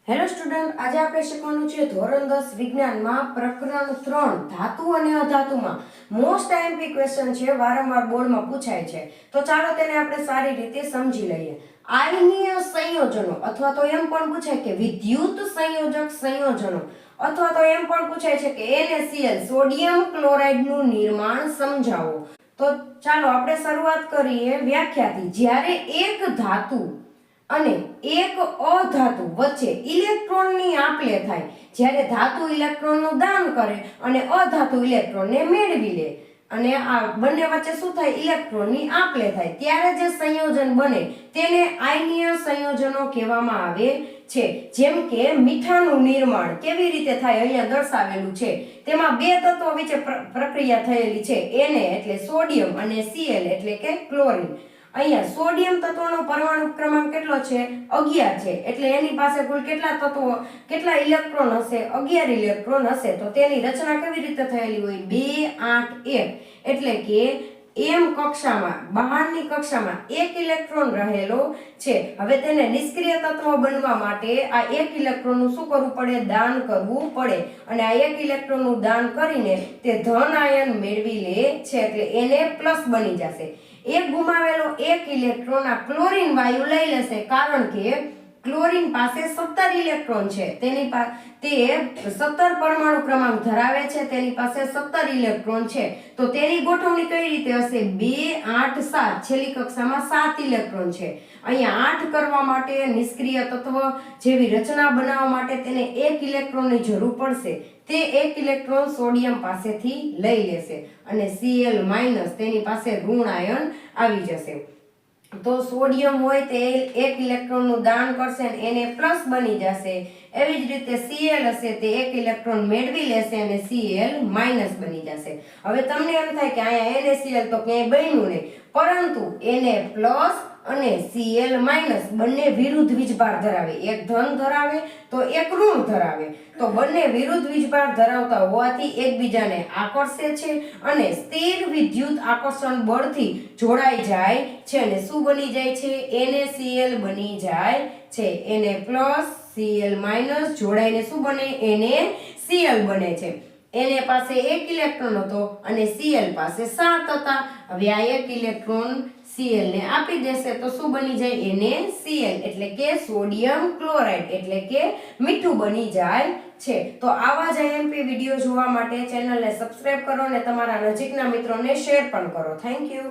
Hello student, આજે આપણે શીખવાનું છે ધોરણ 10 વિજ્ઞાનમાં પ્રકરણ 3 ધાતુ અને અધાતુમાં મોસ્ટ આઈએમપી ક્વેશ્ચન છે, વારંવાર બોર્ડમાં પૂછાય છે. તો ચાલો તેને આપણે સારી રીતે સમજી લઈએ. આયનીય સંયોજનો અથવા તો એમ પણ પૂછાય કે વિદ્યુત સંયોજક સંયોજનો અથવા તો એમ પણ પૂછાય છે કે NaCl સોડિયમ ક્લોરાઇડ નું નિર્માણ સમજાવો. તો ચાલો આપણે શરૂઆત કરીએ વ્યાખ્યાથી. જ્યારે એક ધાતુ અને એક અધાતુ વચ્ચે ઇલેક્ટ્રોનની આપ-લે થાય, જ્યારે ધાતુ ઇલેક્ટ્રોનનું દાન કરે અને અધાતુ ઇલેક્ટ્રોનને મેળવી લે અને આ બંને વચ્ચે શું થાય, ઇલેક્ટ્રોનની આપ-લે થાય, ત્યારે જે સંયોજન બને તેને આયનીય સંયોજનો કહેવામાં આવે છે. જેમ કે મીઠાનું નિર્માણ કેવી રીતે થાય અહીંયા દર્શાવેલું છે. તેમાં બે તત્વો વચ્ચે પ્રક્રિયા થયેલી છે, Na એટલે સોડિયમ અને Cl એટલે કે ક્લોરીન. અહીંયા સોડિયમ તત્વનો પરમાણુ ક્રમાંક કેટલો છે, 11 છે. એટલે એની પાસે કુલ કેટલા ઇલેક્ટ્રોન હશે, 11 ઇલેક્ટ્રોન હશે. તો તેની રચના કેવી રીતે થયેલી હોય, 2 8 1. એટલે કે એમ કક્ષામાં, બહારની કક્ષામાં એક ઇલેક્ટ્રોન રહેલો છે. હવે તેને નિષ્ક્રિય તત્વ બનવા માટે આ એક ઇલેક્ટ્રોનનું શું કરવું પડે, દાન કરવું પડે. અને આ એક ઇલેક્ટ્રોનનું દાન કરીને તે ધન આયન મેળવી લે છે, એટલે Na+ બની જશે. એક ગુમાવેલો એક ઇલેક્ટ્રોન આ ક્લોરીન વાયુ લઈ લેશે, કારણ કે ક્લોરીન પાસે 17 ઇલેક્ટ્રોન છે. તે 17 પરમાણુ ક્રમાંક ધરાવે છે, તેની પાસે 17 ઇલેક્ટ્રોન છે. તો તેની ગોઠવણી કઈ રીતે હશે, 2 8 7. છેલ્લી કક્ષામાં 7 ઇલેક્ટ્રોન છે. અહીંયા 8 કરવા માટે નિષ્ક્રિય તત્વ જેવી રચના બનાવવા માટે તેને એક ઇલેક્ટ્રોનની જરૂર પડશે. તે એક ઇલેક્ટ્રોન સોડિયમ પાસેથી લઈ લેશે અને Cl- તેની પાસે ઋણ આયન આવી જશે. તો સોડિયમ હોય તે એક ઇલેક્ટ્રોનનું દાન કરશે અને Na+ બની જશે. એવી જ રીતે Cl હશે તે એક ઇલેક્ટ્રોન મેળવી લેશે અને Cl- બની જશે. હવે તમને એમ થાય કે અહીંયા NaCl તો ક્યાંય બન્યું નહીં, પરંતુ Na+ અને Cl- બંને વિરુદ્ધ વીજભાર ધરાવે. એક ધન ધરાવે તો એક ઋણ ધરાવે. તો બંને વિરુદ્ધ વીજભાર ધરાવતા હોવાથી એકબીજાને આકર્ષે છે અને સ્થિર વિદ્યુત આકર્ષણ બળથી જોડાઈ જાય છે અને શું બની જાય છે, NaCl બની જાય છે. Na+ Cl- જોડાઈને શું બને, NaCl બને છે. Na પાસે એક ઇલેક્ટ્રોન હતો અને Cl પાસે 7 હતા. હવે આ એક ઇલેક્ટ્રોન Cl ને આપી દેશે તો શું બની જાય, NaCl એટલે કે સોડિયમ ક્લોરાઇડ એટલે કે મીઠું બની જાય છે. તો આવા જ આઈએમપી વિડીયો જોવા માટે ચેનલને સબસ્ક્રાઇબ કરો અને તમારા નજીકના મિત્રોને શેર પણ કરો. Thank you.